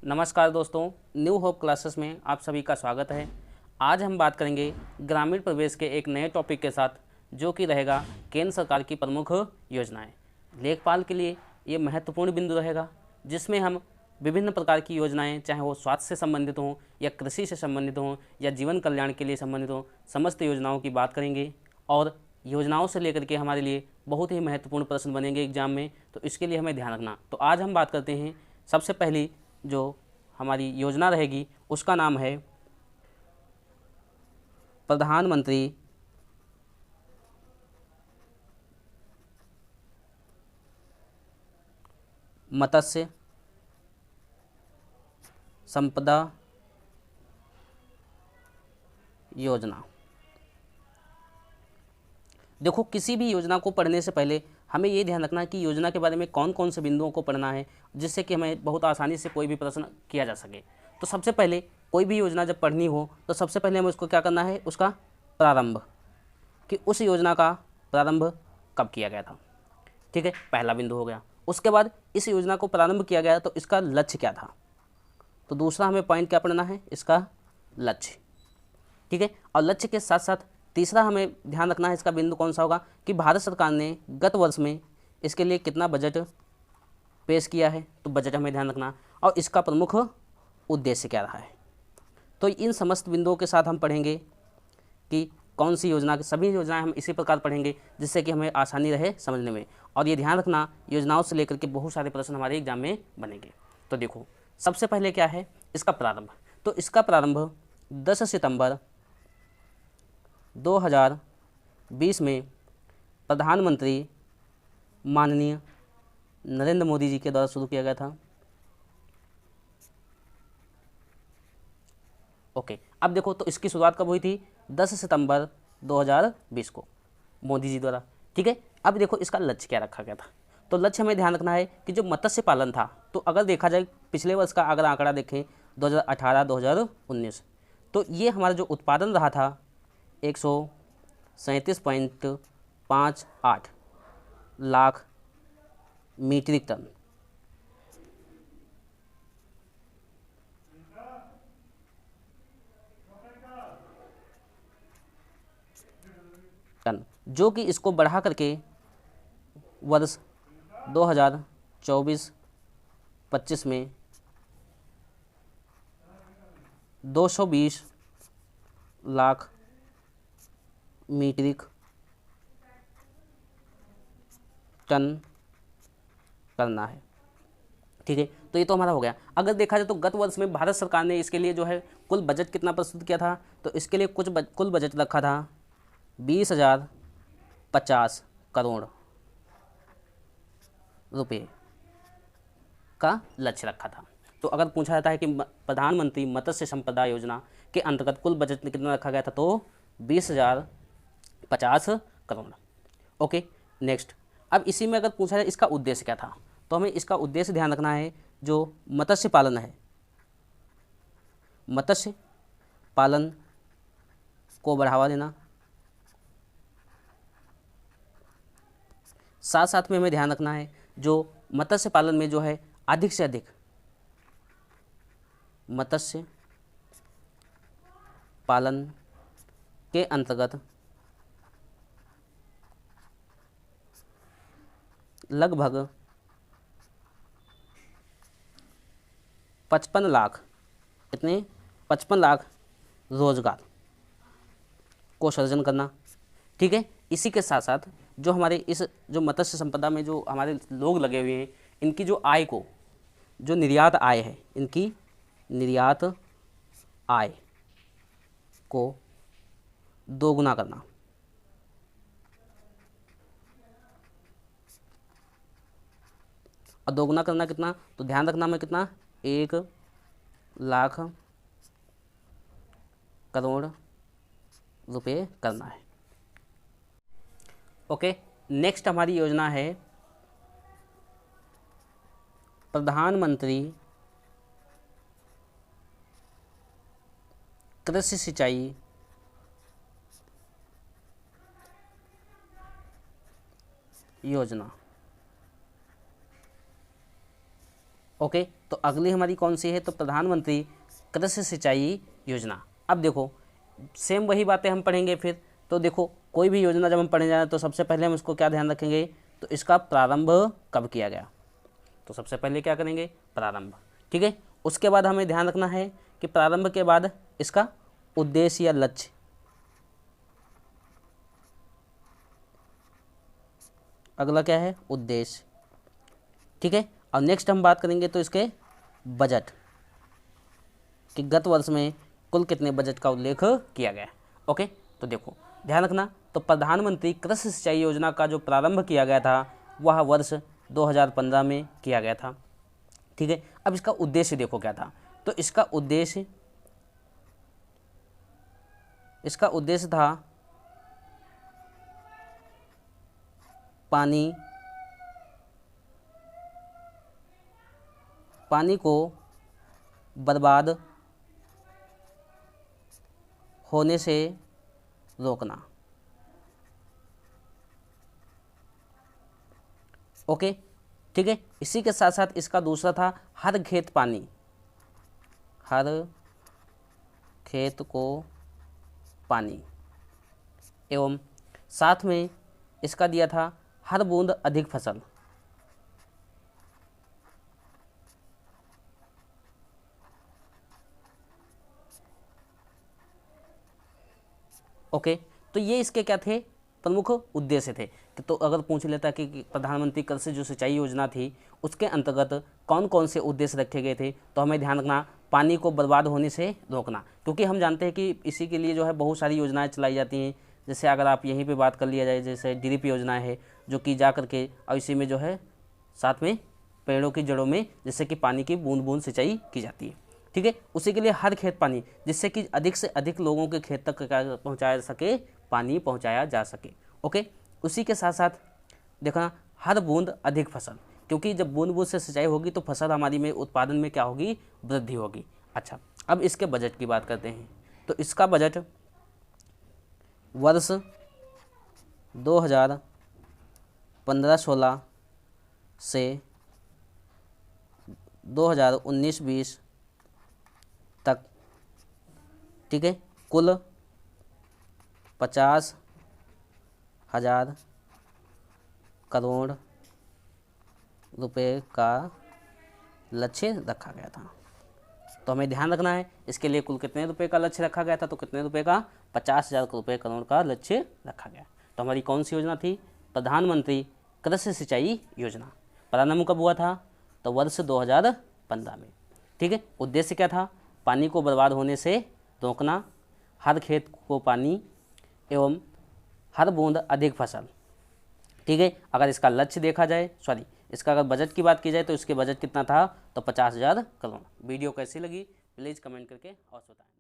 नमस्कार दोस्तों, new hope classes में आप सभी का स्वागत है। आज हम बात करेंगे ग्रामीण प्रवेश के एक नए टॉपिक के साथ, जो कि रहेगा केंद्र सरकार की प्रमुख योजनाएं। लेखपाल के लिए ये महत्वपूर्ण बिंदु रहेगा, जिसमें हम विभिन्न प्रकार की योजनाएं, चाहे वो स्वास्थ्य से संबंधित हों या कृषि से संबंधित हों या जीवन कल्याण के लिए संबंधित हों, समस्त योजनाओं की बात करेंगे। और योजनाओं से लेकर के हमारे लिए बहुत ही महत्वपूर्ण प्रश्न बनेंगे एग्जाम में, तो इसके लिए हमें ध्यान रखना। तो आज हम बात करते हैं, सबसे पहली जो हमारी योजना रहेगी उसका नाम है प्रधानमंत्री मत्स्य संपदा योजना। देखो, किसी भी योजना को पढ़ने से पहले हमें ये ध्यान रखना है कि योजना के बारे में कौन कौन से बिंदुओं को पढ़ना है, जिससे कि हमें बहुत आसानी से कोई भी प्रश्न किया जा सके। तो सबसे पहले कोई भी योजना जब पढ़नी हो तो सबसे पहले हमें उसको क्या करना है, उसका प्रारंभ, कि उस योजना का प्रारंभ कब किया गया था। ठीक है, पहला बिंदु हो गया। उसके बाद इस योजना को प्रारंभ किया गया तो इसका लक्ष्य क्या था, तो दूसरा हमें पॉइंट क्या पढ़ना है, इसका लक्ष्य। ठीक है, और लक्ष्य के साथ साथ तीसरा हमें ध्यान रखना है, इसका बिंदु कौन सा होगा कि भारत सरकार ने गत वर्ष में इसके लिए कितना बजट पेश किया है, तो बजट हमें ध्यान रखना, और इसका प्रमुख उद्देश्य क्या रहा है। तो इन समस्त बिंदुओं के साथ हम पढ़ेंगे कि कौन सी योजना, सभी योजनाएं हम इसी प्रकार पढ़ेंगे जिससे कि हमें आसानी रहे समझने में। और ये ध्यान रखना, योजनाओं से लेकर के बहुत सारे प्रश्न हमारे एग्जाम में बनेंगे। तो देखो, सबसे पहले क्या है, इसका प्रारंभ। तो इसका प्रारंभ 10 सितंबर 2020 में प्रधानमंत्री माननीय नरेंद्र मोदी जी के द्वारा शुरू किया गया था। ओके, अब देखो, तो इसकी शुरुआत कब हुई थी, 10 सितंबर 2020 को मोदी जी द्वारा। ठीक है, अब देखो इसका लक्ष्य क्या रखा गया था। तो लक्ष्य हमें ध्यान रखना है कि जो मत्स्य पालन था, तो अगर देखा जाए पिछले वर्ष का अगर आंकड़ा देखें 2018-2019, तो ये हमारा जो उत्पादन रहा था 137.58 लाख मीट्रिक टन, जो कि इसको बढ़ा करके वर्ष 2024-25 में 220 लाख मीट्रिक टन करना है। ठीक है, तो ये तो हमारा हो गया। अगर देखा जाए तो गत वर्ष में भारत सरकार ने इसके लिए जो है कुल बजट कितना प्रस्तुत किया था, तो इसके लिए कुल बजट रखा था 20,050 करोड़ रुपए का लक्ष्य रखा था। तो अगर पूछा जाता है कि प्रधानमंत्री मत्स्य संपदा योजना के अंतर्गत कुल बजट कितना रखा गया था, तो 20,050 करोड़। ओके, नेक्स्ट, अब इसी में अगर पूछा जाए इसका उद्देश्य क्या था, तो हमें इसका उद्देश्य ध्यान रखना है। जो मत्स्य पालन है, मत्स्य पालन को बढ़ावा देना, साथ साथ में हमें ध्यान रखना है जो मत्स्य पालन में जो है अधिक से अधिक मत्स्य पालन के अंतर्गत लगभग 55 लाख, इतने 55 लाख रोजगार को सृजन करना। ठीक है, इसी के साथ साथ जो हमारे इस जो मत्स्य संपदा में जो हमारे लोग लगे हुए हैं, इनकी जो आय को, जो निर्यात आय है, इनकी निर्यात आय को दोगुना करना। और दोगुना करना कितना, तो ध्यान रखना में कितना, 1 लाख करोड़ रुपए करना है। ओके, नेक्स्ट हमारी योजना है प्रधानमंत्री कृषि सिंचाई योजना। ओके, तो अगली हमारी कौन सी है, तो प्रधानमंत्री कृषि सिंचाई योजना। अब देखो सेम वही बातें हम पढ़ेंगे फिर। तो देखो कोई भी योजना जब हम पढ़ने जा रहे हैं तो सबसे पहले हम इसको क्या ध्यान रखेंगे, तो इसका प्रारंभ कब किया गया। तो सबसे पहले क्या करेंगे, प्रारंभ, ठीक है। उसके बाद हमें ध्यान रखना है कि प्रारंभ के बाद इसका उद्देश्य या लक्ष्य, अगला क्या है, उद्देश्य, ठीक है। और नेक्स्ट हम बात करेंगे तो इसके बजट, कि गत वर्ष में कुल कितने बजट का उल्लेख किया गया। ओके, तो देखो ध्यान रखना, तो प्रधानमंत्री कृषि सिंचाई योजना का जो प्रारंभ किया गया था वह वर्ष 2015 में किया गया था, ठीक है। अब इसका उद्देश्य देखो क्या था, तो इसका उद्देश्य था पानी को बर्बाद होने से रोकना। ओके, ठीक है। इसी के साथ साथ इसका दूसरा था हर खेत को पानी, एवं साथ में इसका दिया था हर बूंद अधिक फसल। ओके, तो ये इसके क्या थे, प्रमुख उद्देश्य थे। तो अगर पूछ लेता कि प्रधानमंत्री कृषि जो सिंचाई योजना थी उसके अंतर्गत कौन कौन से उद्देश्य रखे गए थे, तो हमें ध्यान रखना पानी को बर्बाद होने से रोकना, क्योंकि हम जानते हैं कि इसी के लिए जो है बहुत सारी योजनाएं चलाई जाती हैं। जैसे अगर आप यहीं पे बात कर लिया जाए, जैसे ड्रिप योजना है जो कि जा करके और इसी में जो है साथ में पेड़ों की जड़ों में जिससे कि पानी की बूंद बूंद सिंचाई की जाती है, ठीक है। उसी के लिए हर खेत पानी, जिससे कि अधिक से अधिक लोगों के खेत तक पहुंचाया सके, पानी पहुंचाया जा सके। ओके, उसी के साथ साथ देखना हर बूंद अधिक फसल, क्योंकि जब बूंद बूंद से सिंचाई होगी तो फसल हमारी में उत्पादन में क्या होगी, वृद्धि होगी। अच्छा, अब इसके बजट की बात करते हैं। तो इसका बजट वर्ष 2015-16 से 2019-20 तक, ठीक है, कुल 50,000 करोड़ रुपए का लक्ष्य रखा गया था। तो हमें ध्यान रखना है इसके लिए कुल कितने रुपए का लक्ष्य रखा गया था, तो कितने रुपए का, 50,000 रुपये करोड़ का लक्ष्य रखा गया। तो हमारी कौन सी योजना थी, प्रधानमंत्री कृषि सिंचाई योजना। प्रारंभ कब हुआ था, तो वर्ष 2015 में, ठीक है। उद्देश्य क्या था, पानी को बर्बाद होने से रोकना, हर खेत को पानी एवं हर बूंद अधिक फसल, ठीक है। अगर इसका लक्ष्य देखा जाए, इसका अगर बजट की बात की जाए तो इसके बजट कितना था, तो 50,000 करोड़। वीडियो कैसी लगी प्लीज़ कमेंट करके और बताएं।